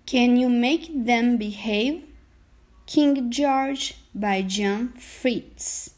Can you make them behave? King George by John Fritz.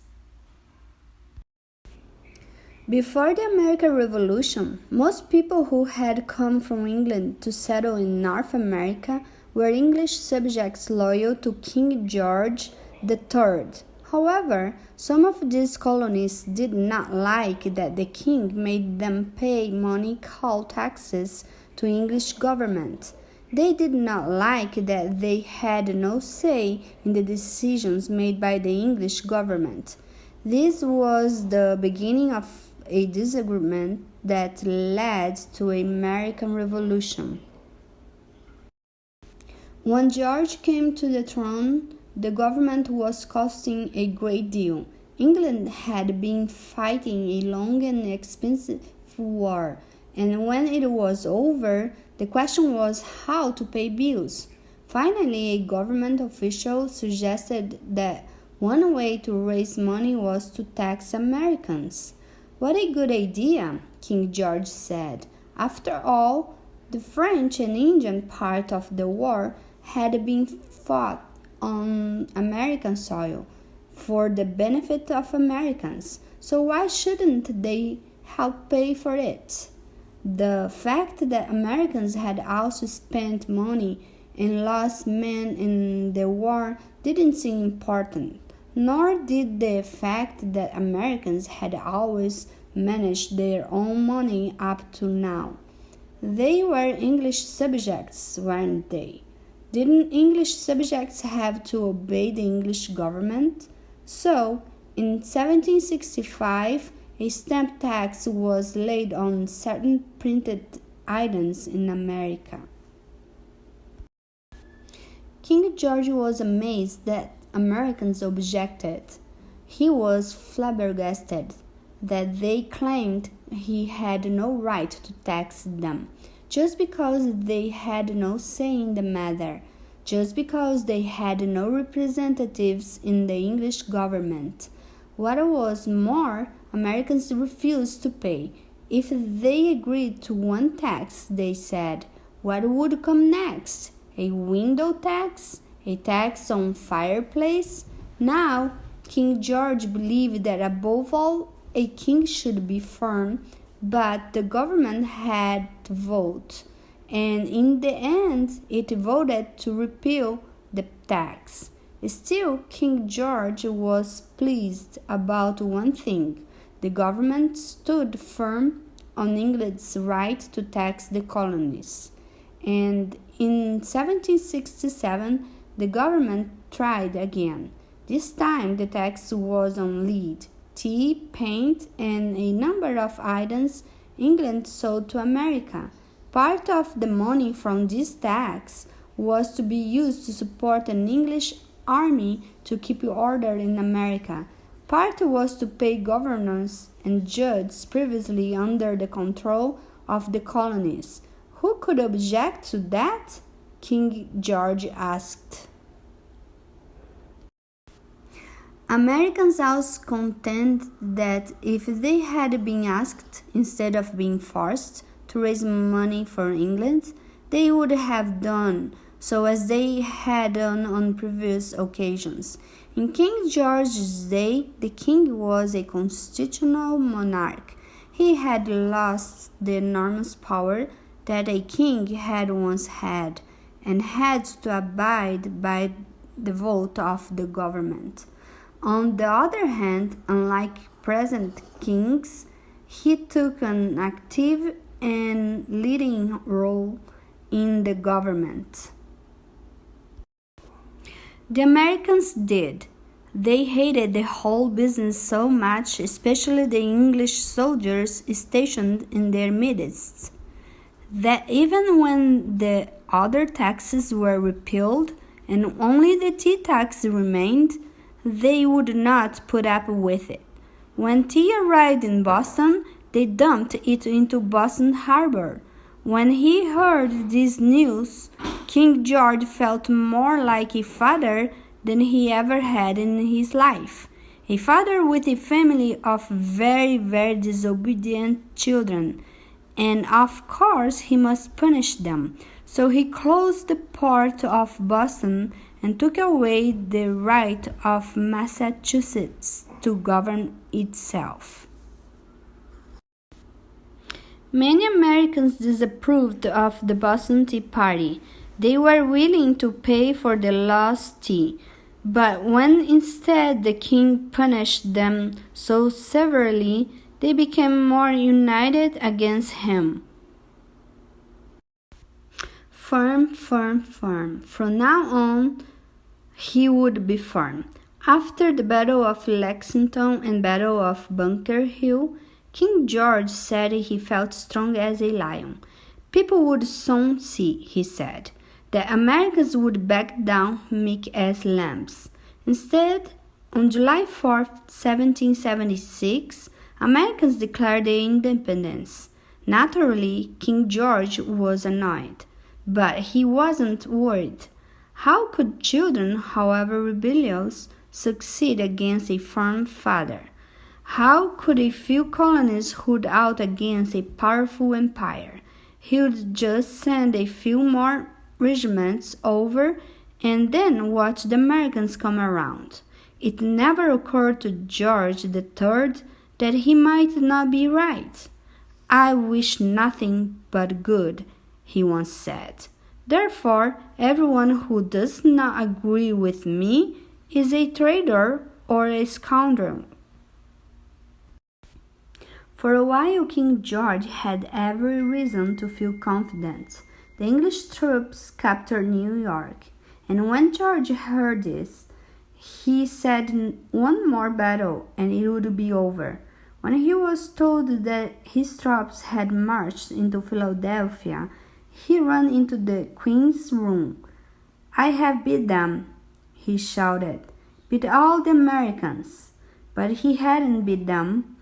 Before the American Revolution, most people who had come from England to settle in North America were English subjects loyal to King George III. However, some of these colonies did not like that the king made them pay money called taxes to English government. They did not like that they had no say in the decisions made by the English government. This was the beginning of a disagreement that led to the American Revolution. When George came to the throne, the government was costing a great deal. England had been fighting a long and expensive war, and when it was over, the question was how to pay bills. Finally, a government official suggested that one way to raise money was to tax Americans. What a good idea, King George said. After all, the French and Indian part of the war had been fought on American soil for the benefit of Americans, so why shouldn't they help pay for it? The fact that Americans had also spent money and lost men in the war didn't seem important, nor did the fact that Americans had always managed their own money up to now. They were English subjects, weren't they? Didn't English subjects have to obey the English government? So, in 1765, a stamp tax was laid on certain printed items in America. King George was amazed that Americans objected. He was flabbergasted that they claimed he had no right to tax them, just because they had no say in the matter, just because they had no representatives in the English government. What was more, Americans refused to pay. If they agreed to one tax, they said, what would come next? A window tax? A tax on fireplace? Now, King George believed that above all, a king should be firm, but the government had to vote, and in the end, it voted to repeal the tax. Still, King George was pleased about one thing. The government stood firm on England's right to tax the colonies. And in 1767, the government tried again. This time, the tax was on lead, tea, paint, and a number of items England sold to America. Part of the money from this tax was to be used to support an English army to keep order in America. Part was to pay governors and judges previously under the control of the colonies. Who could object to that? King George asked. Americans also contend that if they had been asked, instead of being forced, to raise money for England, they would have done so as they had done on previous occasions. In King George's day, the king was a constitutional monarch. He had lost the enormous power that a king had once had, and had to abide by the vote of the government. On the other hand, unlike present kings, he took an active and leading role in the government. The Americans did. They hated the whole business so much, especially the English soldiers stationed in their midst, that even when the other taxes were repealed and only the tea tax remained, they would not put up with it. When tea arrived in Boston, they dumped it into Boston Harbor. When he heard this news, King George felt more like a father than he ever had in his life. A father with a family of very, very disobedient children. And of course he must punish them. So he closed the port of Boston and took away the right of Massachusetts to govern itself. Many Americans disapproved of the Boston Tea Party. They were willing to pay for the lost tea, but when instead the king punished them so severely, they became more united against him. Firm, firm, firm. From now on, he would be firm. After the Battle of Lexington and Battle of Bunker Hill, King George said he felt strong as a lion. People would soon see, he said, that Americans would back down meek as lambs. Instead, on July 4, 1776, Americans declared their independence. Naturally, King George was annoyed, but he wasn't worried. How could children, however rebellious, succeed against a firm father? How could a few colonies hold out against a powerful empire? He would just send a few more regiments over and then watch the Americans come around. It never occurred to George III that he might not be right. "I wish nothing but good," he once said. "Therefore, everyone who does not agree with me is a traitor or a scoundrel." For a while, King George had every reason to feel confident. The English troops captured New York, and when George heard this, he said one more battle and it would be over. When he was told that his troops had marched into Philadelphia, he ran into the Queen's room. "I have beat them," he shouted, "beat all the Americans." But he hadn't beat them.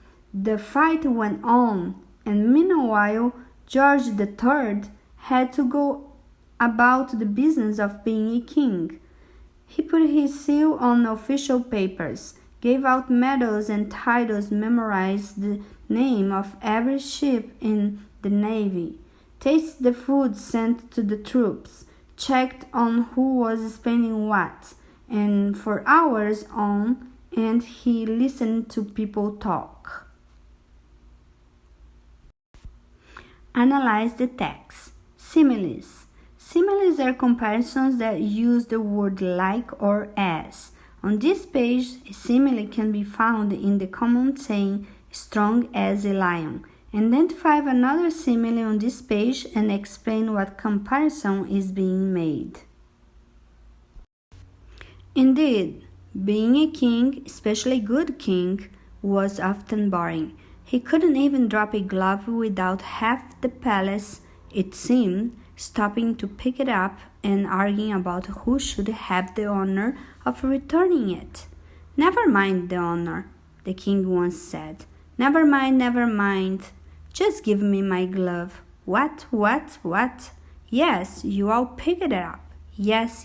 The fight went on, and meanwhile George III had to go about the business of being a king. He put his seal on official papers, gave out medals and titles, memorized the name of every ship in the Navy, tasted the food sent to the troops, checked on who was spending what, and for hours on end he listened to people talk. Analyze the text. Similes. Similes are comparisons that use the word like or as. On this page, a simile can be found in the common saying, "strong as a lion." Identify another simile on this page and explain what comparison is being made. Indeed, being a king, especially a good king, was often boring. He couldn't even drop a glove without half the palace, it seemed, stopping to pick it up and arguing about who should have the honor of returning it. "Never mind the honor," the king once said. "Never mind, never mind. Just give me my glove." What? Yes, you all pick it up. Yes.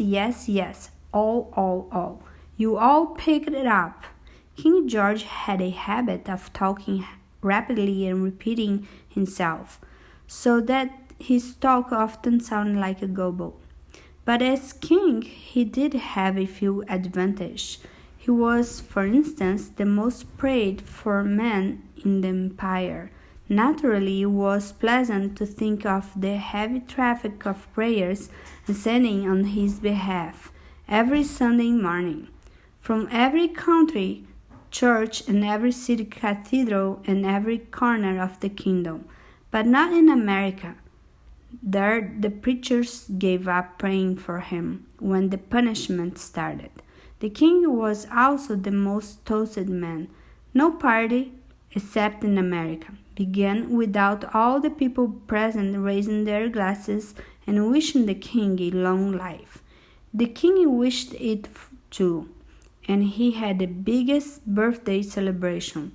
All. You all picked it up. King George had a habit of talking rapidly and repeating himself, so that his talk often sounded like a gobble. But as king, he did have a few advantages. He was, for instance, the most prayed for man in the empire. Naturally, it was pleasant to think of the heavy traffic of prayers ascending on his behalf every Sunday morning. From every country church and every city cathedral and every corner of the kingdom, but not in America. There the preachers gave up praying for him when the punishment started. The king was also the most toasted man. No party, except in America, began without all the people present raising their glasses and wishing the king a long life. The king wished it too, and he had the biggest birthday celebration.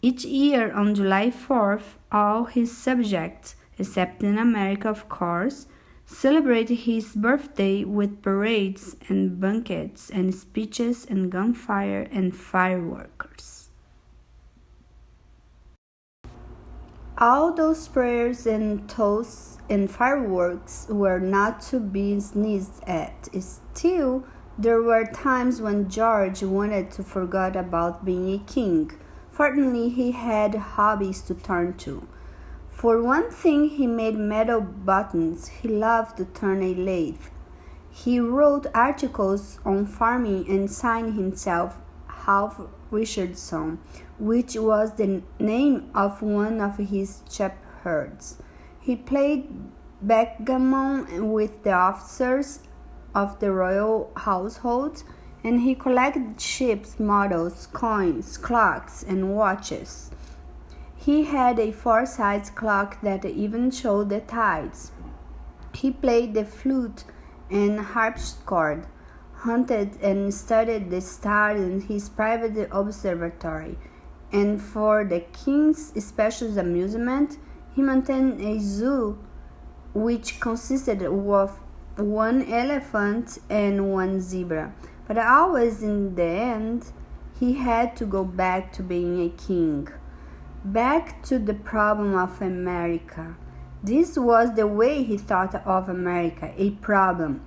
Each year on July 4th, all his subjects, except in America of course, celebrate his birthday with parades and banquets and speeches and gunfire and fireworks. All those prayers and toasts and fireworks were not to be sneezed at. Still, there were times when George wanted to forget about being a king. Fortunately, he had hobbies to turn to. For one thing, he made metal buttons. He loved to turn a lathe. He wrote articles on farming and signed himself Half Richardson, which was the name of one of his shepherds. He played backgammon with the officers of the royal household, and he collected ships, models, coins, clocks, and watches. He had a four-sized clock that even showed the tides. He played the flute and harpsichord, hunted and studied the stars in his private observatory, and for the king's special amusement, he maintained a zoo which consisted of one elephant and one zebra. But always in the end, he had to go back to being a king. Back to the problem of America. This was the way he thought of America, a problem.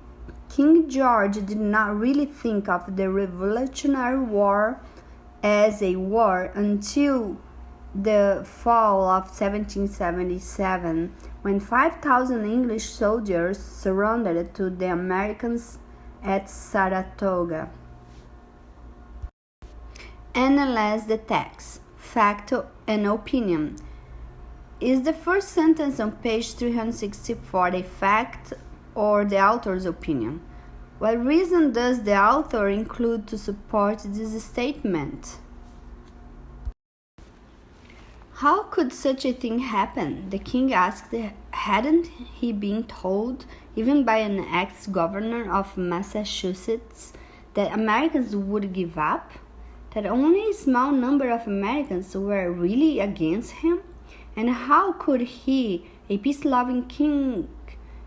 King George did not really think of the Revolutionary War as a war until the fall of 1777, when 5,000 English soldiers surrendered to the Americans at Saratoga. Analyze the text. Fact and opinion. Is the first sentence on page 364 a fact or the author's opinion? What reason does the author include to support this statement? How could such a thing happen? The king asked. Hadn't he been told, even by an ex-governor of Massachusetts, that Americans would give up? That only a small number of Americans were really against him? And how could he, a peace-loving king,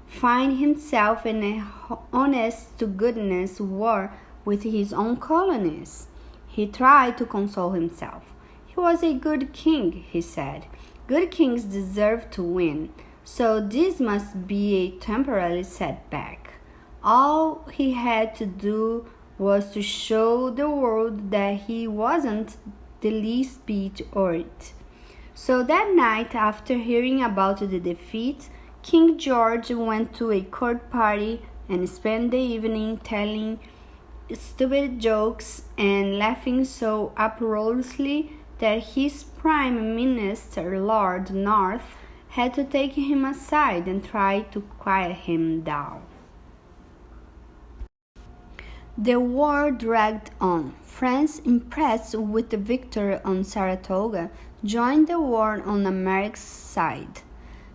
find himself in an honest-to-goodness war with his own colonies? He tried to console himself. He was a good king, he said. Good kings deserve to win, so this must be a temporary setback. All he had to do was to show the world that he wasn't the least bit worried. So that night, after hearing about the defeat, King George went to a court party and spent the evening telling stupid jokes and laughing so uproariously that his Prime Minister, Lord North, had to take him aside and try to quiet him down. The war dragged on. France, impressed with the victory on Saratoga, joined the war on America's side.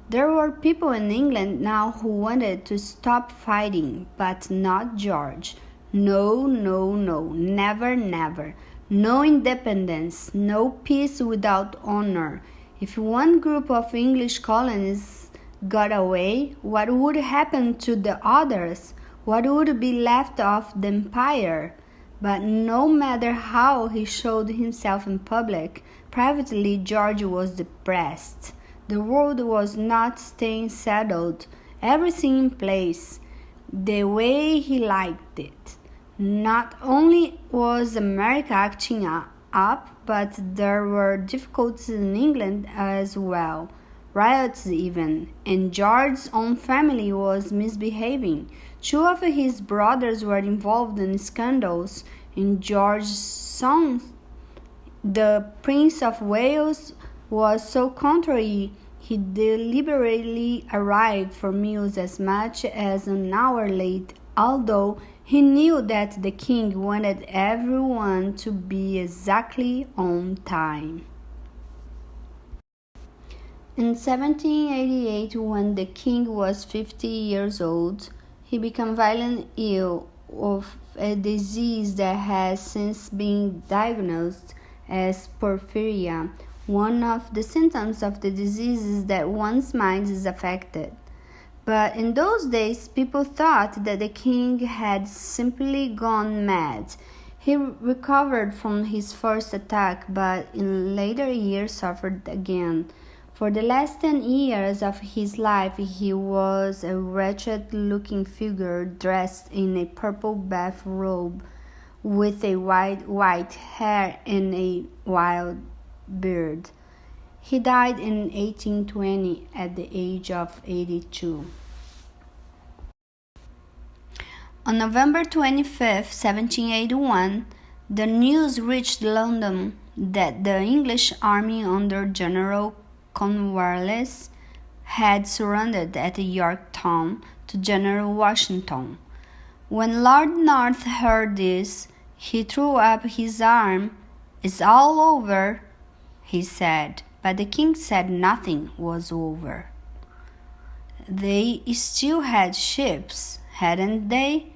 There were people in England now who wanted to stop fighting, but not George. No, no, no, never, never. No independence, no peace without honor. If one group of English colonies got away, what would happen to the others? What would be left of the empire? But no matter how he showed himself in public, privately George was depressed. The world was not staying settled, everything in place, the way he liked it. Not only was America acting up, but there were difficulties in England as well, riots even, and George's own family was misbehaving. Two of his brothers were involved in scandals, and George's son, the Prince of Wales, was so contrary he deliberately arrived for meals as much as an hour late, although he knew that the king wanted everyone to be exactly on time. In 1788, when the king was 50 years old, he became violently ill of a disease that has since been diagnosed as porphyria. One of the symptoms of the disease is that one's mind is affected. But in those days, people thought that the king had simply gone mad. He recovered from his first attack, but in later years suffered again. For the last 10 years of his life, he was a wretched-looking figure dressed in a purple bathrobe with a white hair and a wild beard. He died in 1820 at the age of 82. On November 25, 1781, the news reached London that the English army under General Cornwallis had surrendered at Yorktown to General Washington. When Lord North heard this, he threw up his arm. "It's all over," he said, but the king said nothing was over. They still had ships, hadn't they?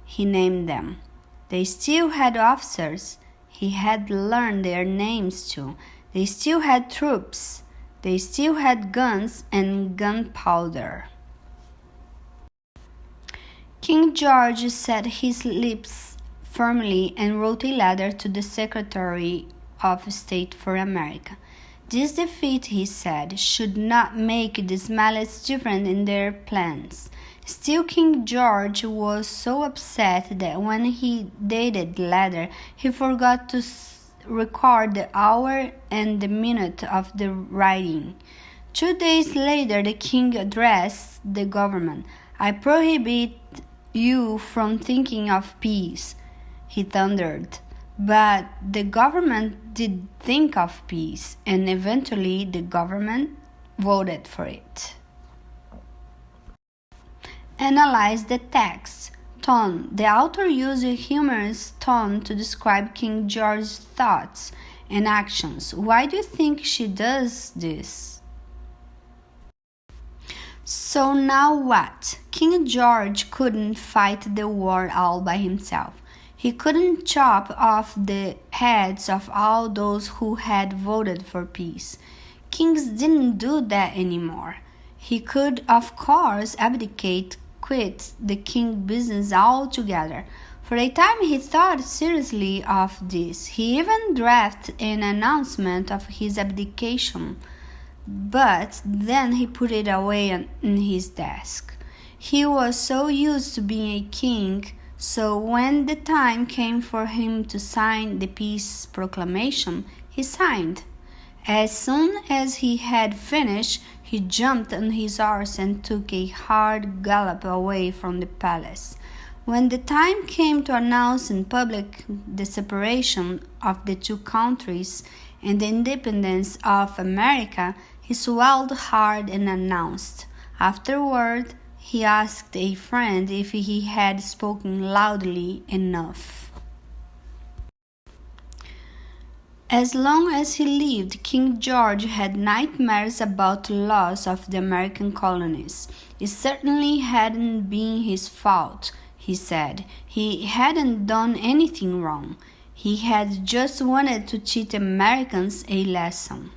He named them. They still had officers. He had learned their names too. They still had troops. They still had guns and gunpowder. King George set his lips firmly and wrote a letter to the Secretary of State for America. This defeat, he said, should not make the smallest difference in their plans. Still, King George was so upset that when he dated the letter, he forgot to record the hour and the minute of the writing. 2 days later, the king addressed the government. "I prohibit you from thinking of peace," he thundered. But the government did think of peace, and eventually the government voted for it. Analyze the text. Tone. The author used a humorous tone to describe King George's thoughts and actions. Why do you think she does this? So now what? King George couldn't fight the war all by himself. He couldn't chop off the heads of all those who had voted for peace. Kings didn't do that anymore. He could, of course, abdicate, quit the king business altogether. For a time he thought seriously of this. He even drafted an announcement of his abdication, but then he put it away in his desk. He was so used to being a king, so when the time came for him to sign the peace proclamation, he signed. As soon as he had finished, he jumped on his horse and took a hard gallop away from the palace. When the time came to announce in public the separation of the two countries and the independence of America, he swallowed hard and announced. Afterward, he asked a friend if he had spoken loudly enough. As long as he lived, King George had nightmares about the loss of the American colonies. It certainly hadn't been his fault, he said. He hadn't done anything wrong. He had just wanted to teach Americans a lesson.